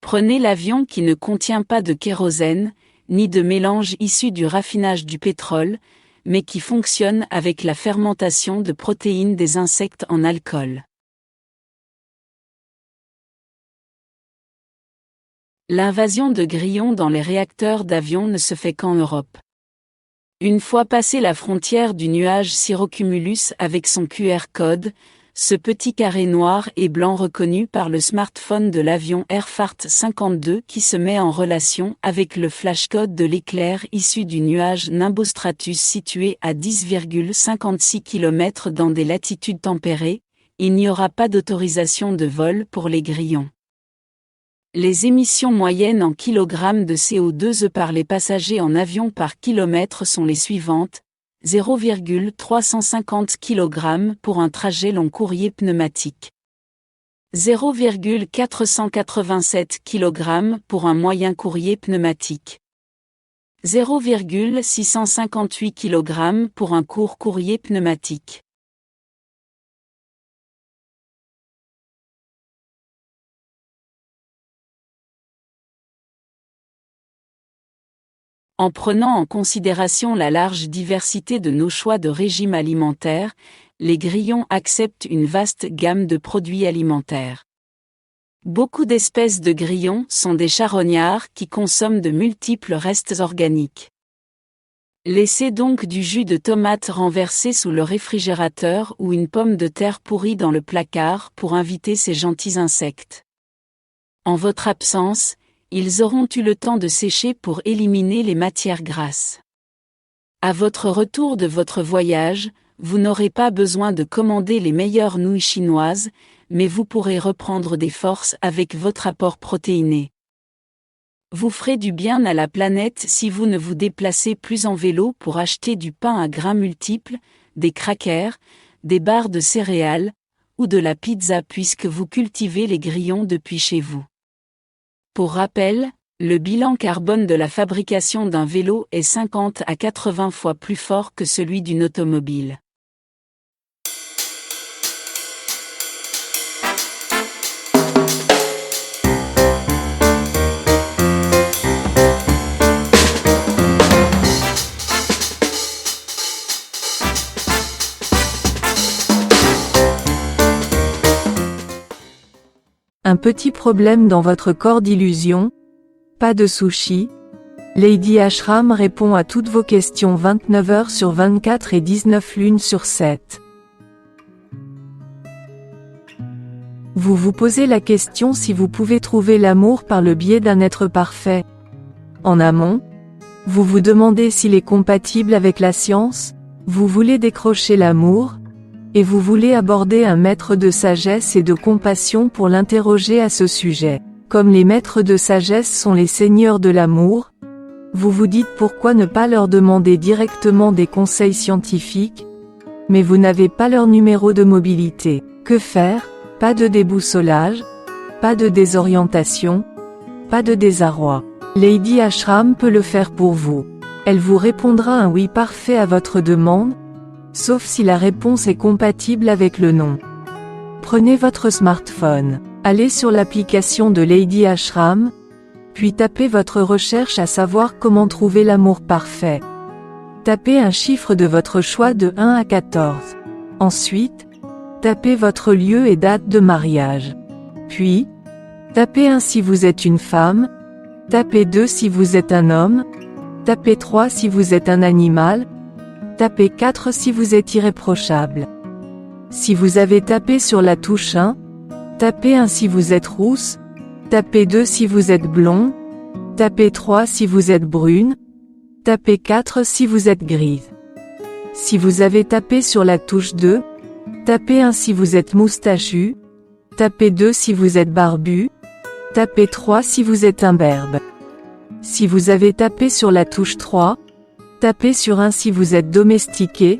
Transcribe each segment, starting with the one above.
Prenez l'avion qui ne contient pas de kérosène, ni de mélange issu du raffinage du pétrole, mais qui fonctionne avec la fermentation de protéines des insectes en alcool. L'invasion de grillons dans les réacteurs d'avion ne se fait qu'en Europe. Une fois passé la frontière du nuage Cirrocumulus avec son QR code, ce petit carré noir et blanc reconnu par le smartphone de l'avion Airfart 52 qui se met en relation avec le flashcode de l'éclair issu du nuage Nimbostratus situé à 10,56 km dans des latitudes tempérées, il n'y aura pas d'autorisation de vol pour les grillons. Les émissions moyennes en kilogrammes de CO2 par les passagers en avion par kilomètre sont les suivantes: 0,350 kg pour un trajet long courrier pneumatique, 0,487 kg pour un moyen courrier pneumatique, 0,658 kg pour un court courrier pneumatique. En prenant en considération la large diversité de nos choix de régime alimentaire, les grillons acceptent une vaste gamme de produits alimentaires. Beaucoup d'espèces de grillons sont des charognards qui consomment de multiples restes organiques. Laissez donc du jus de tomate renversé sous le réfrigérateur ou une pomme de terre pourrie dans le placard pour inviter ces gentils insectes. En votre absence, ils auront eu le temps de sécher pour éliminer les matières grasses. À votre retour de votre voyage, vous n'aurez pas besoin de commander les meilleures nouilles chinoises, mais vous pourrez reprendre des forces avec votre apport protéiné. Vous ferez du bien à la planète si vous ne vous déplacez plus en vélo pour acheter du pain à grains multiples, des crackers, des barres de céréales, ou de la pizza puisque vous cultivez les grillons depuis chez vous. Pour rappel, le bilan carbone de la fabrication d'un vélo est 50 à 80 fois plus fort que celui d'une automobile. Un petit problème dans votre corps d'illusion? Pas de sushi? Lady Ashram répond à toutes vos questions 29 heures sur 24 et 19 lunes sur 7. Vous vous posez la question si vous pouvez trouver l'amour par le biais d'un être parfait. En amont, vous vous demandez s'il est compatible avec la science, vous voulez décrocher l'amour, et vous voulez aborder un maître de sagesse et de compassion pour l'interroger à ce sujet. Comme les maîtres de sagesse sont les seigneurs de l'amour, vous vous dites pourquoi ne pas leur demander directement des conseils scientifiques, mais vous n'avez pas leur numéro de mobilité. Que faire? Pas de déboussolage, pas de désorientation, pas de désarroi. Lady Ashram peut le faire pour vous. Elle vous répondra un oui parfait à votre demande, sauf si la réponse est compatible avec le non. Prenez votre smartphone, allez sur l'application de Lady Ashram, puis tapez votre recherche à savoir comment trouver l'amour parfait. Tapez un chiffre de votre choix de 1 à 14. Ensuite, tapez votre lieu et date de mariage. Puis, tapez 1 si vous êtes une femme, tapez 2 si vous êtes un homme, tapez 3 si vous êtes un animal, tapez 4 si vous êtes irréprochable. Si vous avez tapé sur la touche 1, tapez 1 si vous êtes rousse, tapez 2 si vous êtes blond, tapez 3 si vous êtes brune, tapez 4 si vous êtes grise. Si vous avez tapé sur la touche 2, tapez 1 si vous êtes moustachu, tapez 2 si vous êtes barbu, tapez 3 si vous êtes imberbe. Si vous avez tapé sur la touche 3, tapez sur 1 si vous êtes domestiqué,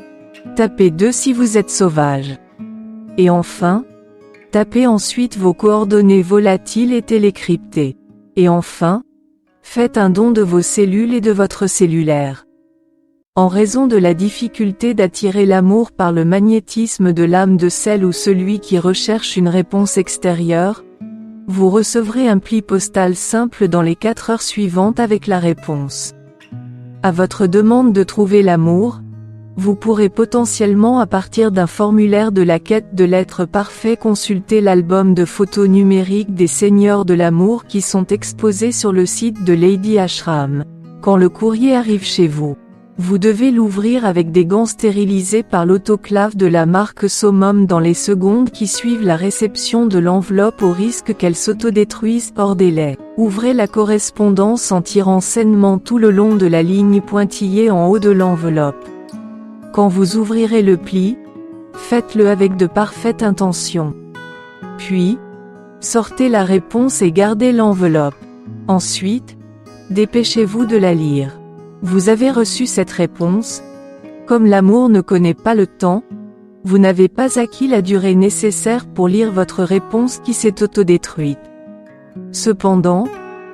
tapez 2 si vous êtes sauvage. Et enfin, tapez ensuite vos coordonnées volatiles et télécryptées. Et enfin, faites un don de vos cellules et de votre cellulaire. En raison de la difficulté d'attirer l'amour par le magnétisme de l'âme de celle ou celui qui recherche une réponse extérieure, Vous recevrez un pli postal simple dans les 4 heures suivantes avec la réponse. À votre demande de trouver l'amour, vous pourrez potentiellement à partir d'un formulaire de la quête de l'être parfait consulter l'album de photos numériques des Seigneurs de l'amour qui sont exposés sur le site de Lady Ashram. Quand le courrier arrive chez vous, vous devez l'ouvrir avec des gants stérilisés par l'autoclave de la marque Somum dans les secondes qui suivent la réception de l'enveloppe au risque qu'elle s'autodétruise hors délai. Ouvrez la correspondance en tirant sainement tout le long de la ligne pointillée en haut de l'enveloppe. Quand vous ouvrirez le pli, faites-le avec de parfaites intentions. Puis, sortez la réponse et gardez l'enveloppe. Ensuite, dépêchez-vous de la lire. Vous avez reçu cette réponse. Comme l'amour ne connaît pas le temps, vous n'avez pas acquis la durée nécessaire pour lire votre réponse qui s'est autodétruite. Cependant,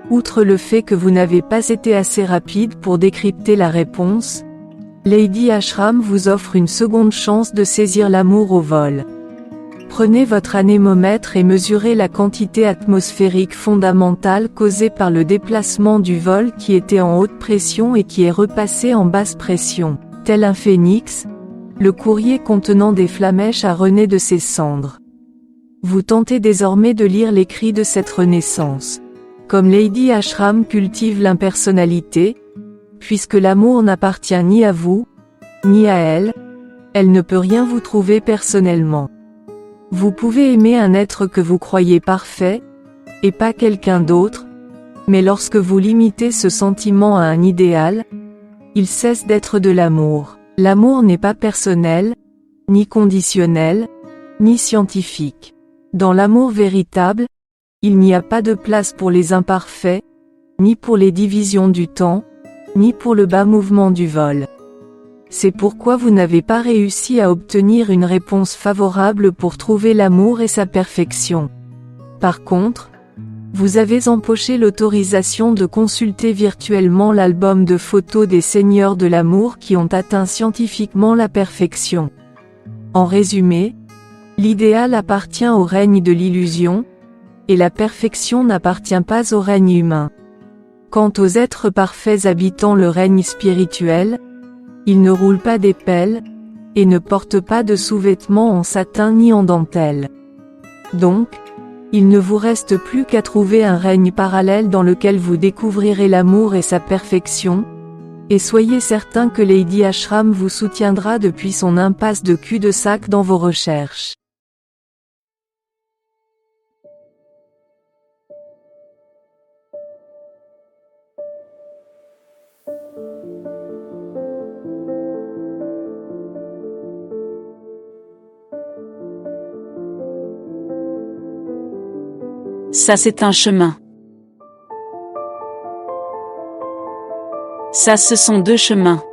outre le fait que vous n'avez pas été assez rapide pour décrypter la réponse, Lady Ashram vous offre une seconde chance de saisir l'amour au vol. Prenez votre anémomètre et mesurez la quantité atmosphérique fondamentale causée par le déplacement du vol qui était en haute pression et qui est repassé en basse pression. Tel un phénix, le courrier contenant des flamèches a rené de ses cendres. Vous tentez désormais de lire l'écrit de cette renaissance. Comme Lady Ashram cultive l'impersonnalité, puisque l'amour n'appartient ni à vous, ni à elle, elle ne peut rien vous trouver personnellement. Vous pouvez aimer un être que vous croyez parfait, et pas quelqu'un d'autre, mais lorsque vous limitez ce sentiment à un idéal, il cesse d'être de l'amour. L'amour n'est pas personnel, ni conditionnel, ni scientifique. Dans l'amour véritable, il n'y a pas de place pour les imparfaits, ni pour les divisions du temps, ni pour le bas mouvement du vol. C'est pourquoi vous n'avez pas réussi à obtenir une réponse favorable pour trouver l'amour et sa perfection. Par contre, vous avez empoché l'autorisation de consulter virtuellement l'album de photos des Seigneurs de l'amour qui ont atteint scientifiquement la perfection. En résumé, l'idéal appartient au règne de l'illusion, et la perfection n'appartient pas au règne humain. Quant aux êtres parfaits habitant le règne spirituel, ils ne roulent pas des pelles, et ne portent pas de sous-vêtements en satin ni en dentelle. Donc, il ne vous reste plus qu'à trouver un règne parallèle dans lequel vous découvrirez l'amour et sa perfection, et soyez certain que Lady Ashram vous soutiendra depuis son impasse de cul-de-sac dans vos recherches. Ça c'est un chemin. Ça ce sont 2 chemins.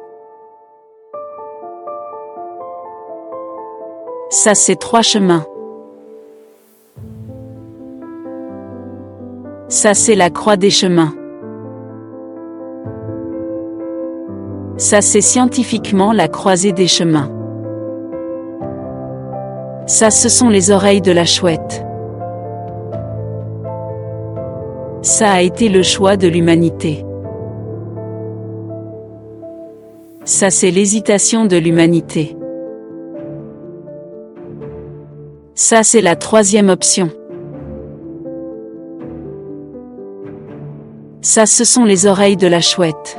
Ça c'est 3 chemins. Ça c'est la croix des chemins. Ça c'est scientifiquement la croisée des chemins. Ça ce sont les oreilles de la chouette. Ça a été le choix de l'humanité. Ça c'est l'hésitation de l'humanité. Ça c'est la 3e option. Ça ce sont les oreilles de la chouette.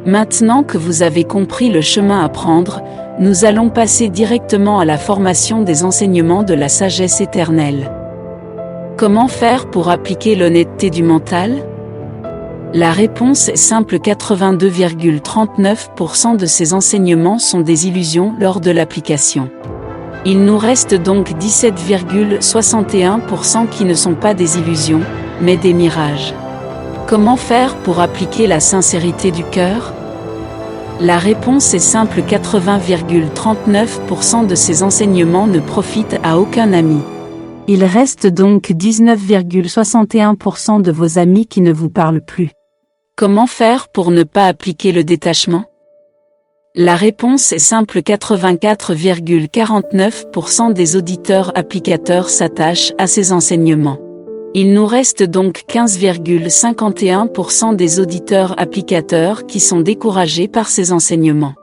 Maintenant que vous avez compris le chemin à prendre, nous allons passer directement à la formation des enseignements de la sagesse éternelle. Comment faire pour appliquer l'honnêteté du mental? La réponse est simple, 82,39% de ces enseignements sont des illusions lors de l'application. Il nous reste donc 17,61% qui ne sont pas des illusions, mais des mirages. Comment faire pour appliquer la sincérité du cœur? La réponse est simple, 80,39% de ces enseignements ne profitent à aucun ami. Il reste donc 19,61% de vos amis qui ne vous parlent plus. Comment faire pour ne pas appliquer le détachement? La réponse est simple, 84,49% des auditeurs applicateurs s'attachent à ces enseignements. Il nous reste donc 15,51% des auditeurs applicateurs qui sont découragés par ces enseignements.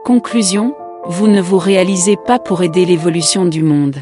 Conclusion, vous ne vous réalisez pas pour aider l'évolution du monde.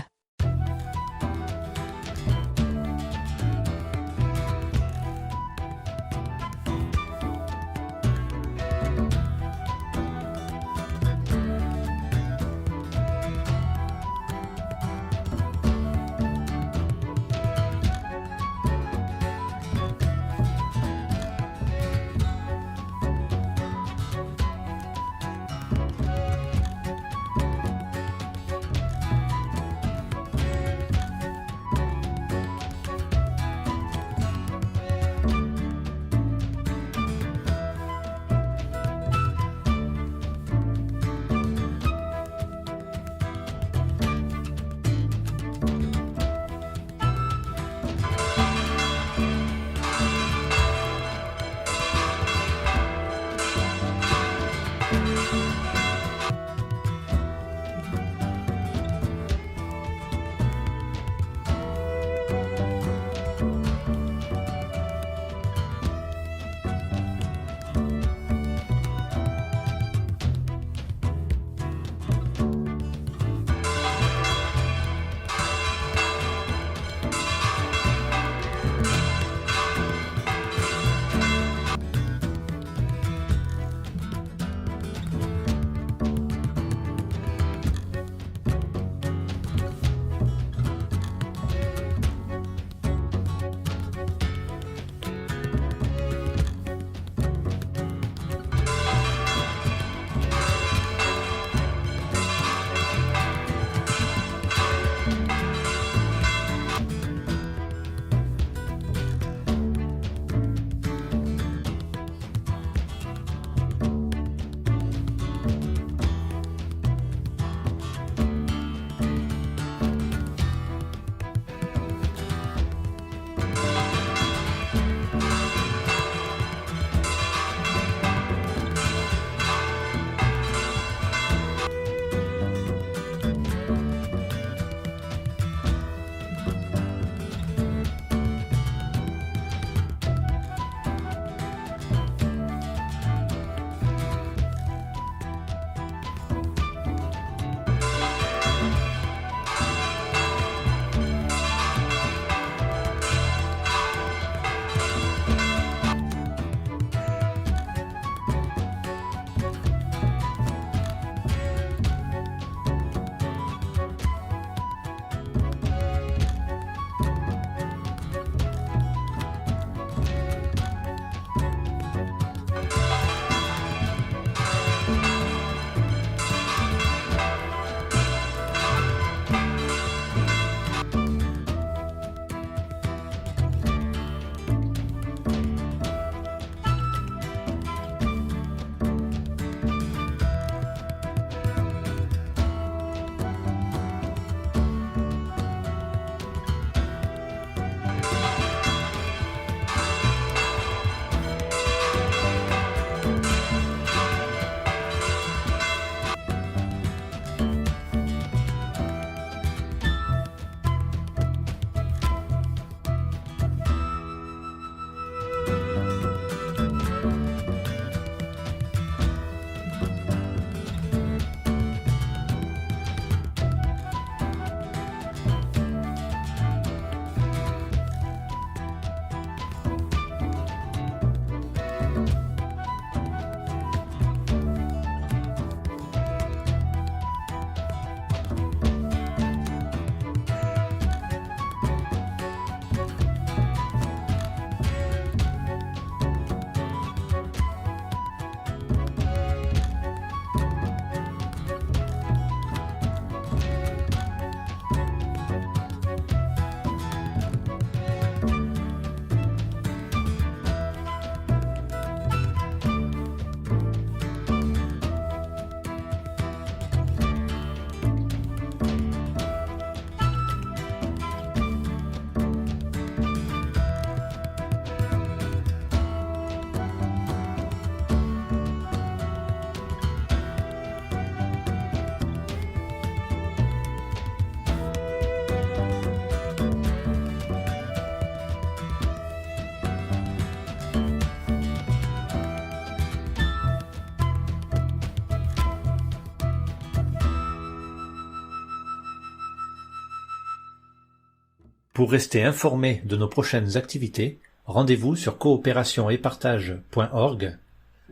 Pour rester informé de nos prochaines activités, rendez-vous sur coopérationetpartage.org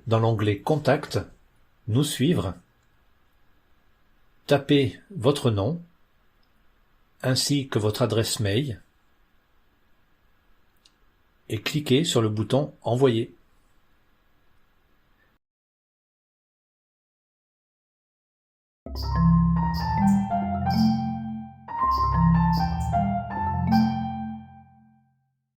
dans l'onglet Contact, Nous suivre, tapez votre nom ainsi que votre adresse mail et cliquez sur le bouton Envoyer.